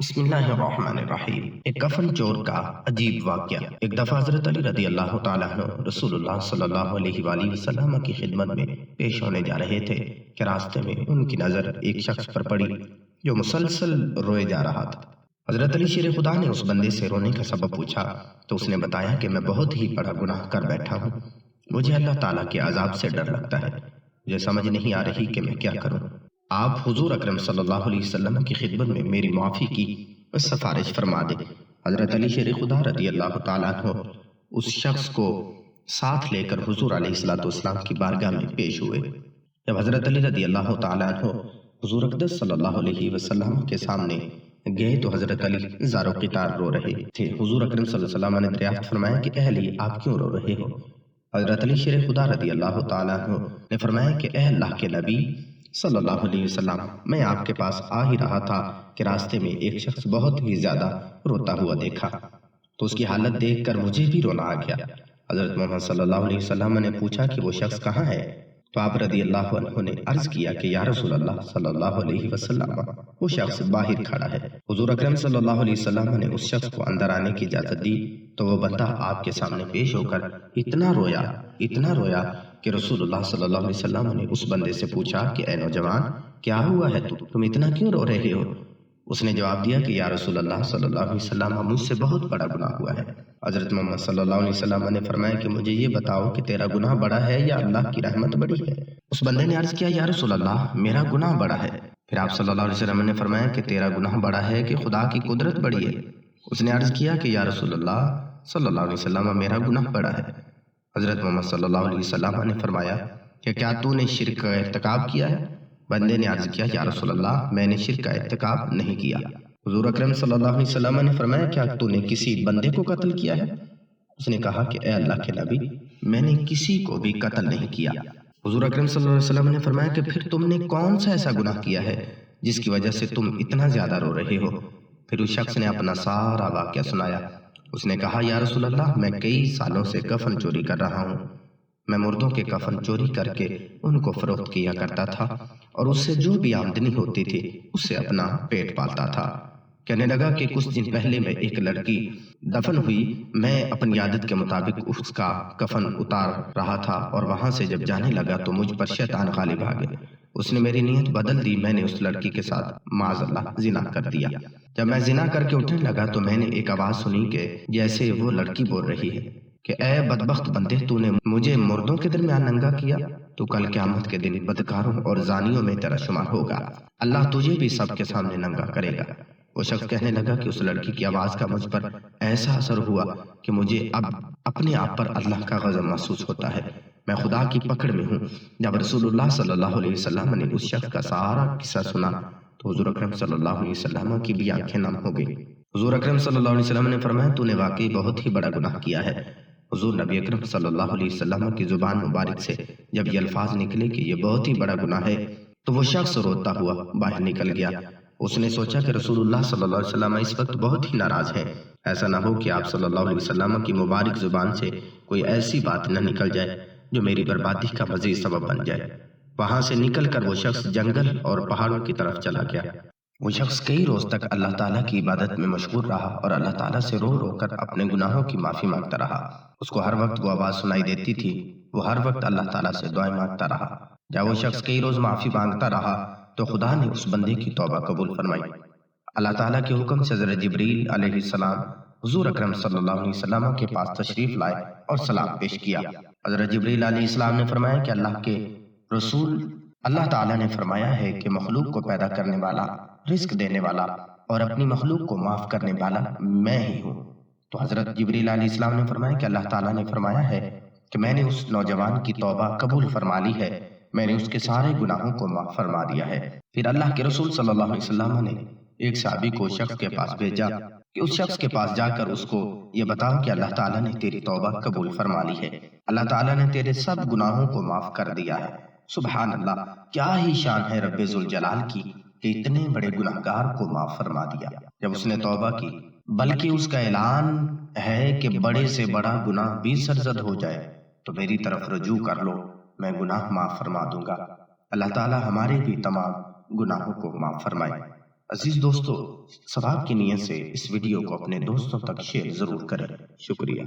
بسم اللہ الرحمن الرحیم۔ ایک کفن چور کا عجیب واقعہ۔ ایک دفعہ حضرت علی رضی اللہ تعالیٰ عنہ رسول اللہ صلی اللہ علیہ وآلہ وسلم کی خدمت میں پیش ہونے جا رہے تھے کہ راستے میں ان کی نظر ایک شخص پر پڑی جو مسلسل روئے جا رہا تھا۔ حضرت علی شیر خدا نے اس بندے سے رونے کا سبب پوچھا تو اس نے بتایا کہ میں بہت ہی بڑا گناہ کر بیٹھا ہوں، مجھے اللہ تعالیٰ کے عذاب سے ڈر لگتا ہے، مجھے سمجھ نہیں آ رہی کہ میں کیا کروں۔ آپ حضور اکرم صلی اللہ علیہ وسلم کی خدمت میں میری معافی کی سفارش فرما دے۔ حضرت علی شیر خدا رضی اللہ تعالیٰ عنہ اس شخص کو ساتھ لے کر حضور علیہ السلام کی بارگاہ میں پیش ہوئے۔ جب حضرت علی رضی اللہ تعالیٰ عنہ حضور اقدس صلی اللہ علیہ وسلم کے سامنے گئے تو حضرت علی زار و قطار رو رہے تھے۔ حضور اکرم صلی اللہ علیہ وسلم نے دریافت فرمایا کہ اے علی، آپ کیوں رو رہے ہو؟ حضرت علی شیر خدا رضی اللہ تعالیٰ عنہ نے فرمایا کہ اے اللہ کے نبی صلی اللہ علیہ وسلم، میں آپ کے پاس آ ہی رہا تھا کہ راستے میں ایک شخص بہت ہی زیادہ روتا ہوا دیکھا تو اس کی حالت دیکھ کر مجھے بھی رونا آ گیا۔ حضرت محمد صلی اللہ علیہ وسلم نے پوچھا کہ وہ شخص کہاں ہے؟ تو آپ رضی اللہ عنہ نے عرض کیا کہ یا رسول اللہ صلی اللہ علیہ وسلم، وہ شخص باہر کھڑا ہے۔ حضور اکرم صلی اللہ علیہ وسلم نے اس شخص کو اندر آنے کی اجازت دی تو وہ بندہ آپ کے سامنے پیش ہو کر اتنا رویا کہ رسول اللہ صلی اللہ علیہ وسلم نے اس بندے سے پوچھا کہ اے نوجوان، کیا ہوا ہے، تم اتنا کیوں رو رہے ہو؟ اس نے جواب دیا کہ یا رسول اللہ صلی اللہ علیہ وسلم، مجھ سے بہت بڑا گناہ ہوا ہے۔ حضرت محمد صلی اللہ علیہ وسلم نے فرمایا کہ مجھے یہ بتاؤ کہ تیرا گناہ بڑا ہے یا اللہ کی رحمت بڑی ہے؟ اس بندے نے عرض کیا یا رسول اللہ، میرا گناہ بڑا ہے۔ پھر آپ صلی اللہ علیہ وسلم نے فرمایا کہ تیرا گناہ بڑا ہے کہ خدا کی قدرت بڑی ہے؟ اس نے عرض کیا کہ یا رسول اللہ صلی اللہ علیہ وسلم، میرا گناہ بڑا ہے۔ حضرت محمد صلی اللہ علیہ وسلم نے فرمایا کہ کیا تو نے شرک کا ارتکاب کیا ہے؟ بندے نے عرض کیا یا رسول اللہ، میں نے شرک کا ارتکاب نہیں کیا۔ حضور اکرم صلی اللہ علیہ وسلم نے فرمایا کیا تو نے کسی بندے کو قتل کیا ہے؟ اس نے کہا کہ اے اللہ کے نبی، میں نے کسی کو بھی قتل نہیں کیا۔ حضور اکرم صلی اللہ علیہ وسلم نے فرمایا کہ پھر تم نے کون سا ایسا گناہ کیا ہے جس کی وجہ سے تم اتنا زیادہ رو رہے ہو؟ پھر اس شخص نے اپنا سارا واقعہ سنایا۔ اس نے کہا یا رسول اللہ، میں کئی سالوں سے کفن چوری کر رہا ہوں، میں مردوں کے کفن چوری کر کے ان کو فروخت کیا کرتا تھا اور اس سے جو بھی آمدنی ہوتی تھی اس سے اپنا پیٹ پالتا تھا۔ کہنے لگا کہ کچھ دن پہلے میں ایک لڑکی دفن ہوئی، میں اپنی عادت کے مطابق اس کا کفن اتار رہا تھا اور وہاں سے جب جانے لگا تو مجھ پر شیطان غالب آ گئے، اس نے میری نیت بدل دی، میں نے اس لڑکی کے ساتھ معاذ اللہ زنا کر دیا۔ جب میں زنا کر کے اٹھنے لگا تو میں نے ایک آواز سنی کہ جیسے وہ لڑکی بول رہی ہے کہ اے بدبخت بندے، تو نے مجھے مردوں کے درمیان ننگا کیا، تو کل قیامت کے دن بدکاروں اور زانیوں میں تیرا شمار ہوگا، اللہ تجھے بھی سب کے سامنے ننگا کرے گا۔ وہ شخص کہنے لگا کہ اس لڑکی کی آواز کا مجھ پر ایسا اثر ہوا کہ مجھے اب اپنے آپ پر اللہ کا غضب محسوس ہوتا ہے، میں خدا کی پکڑ میں ہوں۔ جب رسول اللہ صلی اللہ علیہ وسلم نے اس شخص کا سارا قصہ سنا تو حضور اکرم صلی اللہ علیہ وسلم کی بھی آنکھیں نم ہو گئی۔ حضور اکرم صلی اللہ علیہ وسلم نے فرمایا تو نے واقعی بہت ہی بڑا گناہ کیا ہے۔ حضور نبی اکرم صلی اللہ علیہ وسلم کی زبان مبارک سے جب یہ الفاظ نکلے کہ یہ بہت ہی بڑا گناہ ہے تو وہ شخص روتا ہوا باہر نکل گیا۔ اس نے سوچا کہ رسول اللہ صلی اللہ علیہ وسلم اس وقت بہت ہی ناراض ہیں، ایسا نہ ہو کہ آپ صلی اللہ علیہ وسلم کی مبارک زبان سے کوئی ایسی بات نہ نکل جائے جو میری بربادی کا مزید سبب بن جائے۔ وہاں سے نکل کر وہ شخص جنگل اور پہاڑوں کی طرف چلا گیا۔ وہ شخص کئی روز تک اللہ تعالیٰ کی عبادت میں مشغول رہا اور اللہ تعالیٰ سے رو رو کر اپنے گناہوں کی معافی مانگتا رہا۔ اس کو ہر وقت وہ آواز سنائی دیتی تھی، وہ ہر وقت اللہ تعالیٰ سے دعائیں مانگتا رہا۔ جب وہ شخص کئی روز معافی مانگتا رہا تو خدا نے اس بندے کی توبہ قبول فرمائی۔ اللہ تعالیٰ کے حکم سے حضرت جبریل علیہ السلام حضور اکرم صلی اللہ علیہ وسلم کے پاس تشریف لائے اور سلام پیش کیا۔ حضرت جبریل علیہ السلام نے فرمایا کہ اللہ کے رسول، اللہ تعالیٰ نے فرمایا ہے کہ مخلوق کو پیدا کرنے والا، رزق دینے والا اور اپنی مخلوق کو معاف کرنے والا میں ہی ہوں۔ تو حضرت جبریل علیہ السلام نے فرمایا کہ اللہ تعالیٰ نے فرمایا ہے کہ میں نے اس نوجوان کی توبہ قبول فرما لی ہے، میں نے اس کے سارے گناہوں کو معاف فرما دیا ہے۔ پھر اللہ کے رسول صلی اللہ علیہ وسلم نے ایک صحابی کو شخص کے پاس بھیجا کہ اس شخص کے پاس جا کر اس کو یہ بتاؤ کہ اللہ تعالیٰ نے تیری توبہ قبول فرما لی ہے، اللہ تعالیٰ نے تیرے سب گناہوں کو معاف کر دیا ہے۔ سبحان اللہ، کیا ہی شان ہے رب ذوالجلال کی کہ اتنے بڑے گناہگار کو معاف فرما دیا۔ جب اس نے توبہ کی، بلکہ اس کا اعلان ہے کہ بڑے سے بڑا گناہ بھی سرزد ہو جائے تو میری طرف رجوع کر لو، میں گناہ معاف فرما دوں گا۔ اللہ تعالیٰ ہمارے بھی تمام گناہوں کو معاف فرمائے۔ عزیز دوستو، ثواب کی نیت سے اس ویڈیو کو اپنے دوستوں تک شیئر ضرور کریں۔ شکریہ۔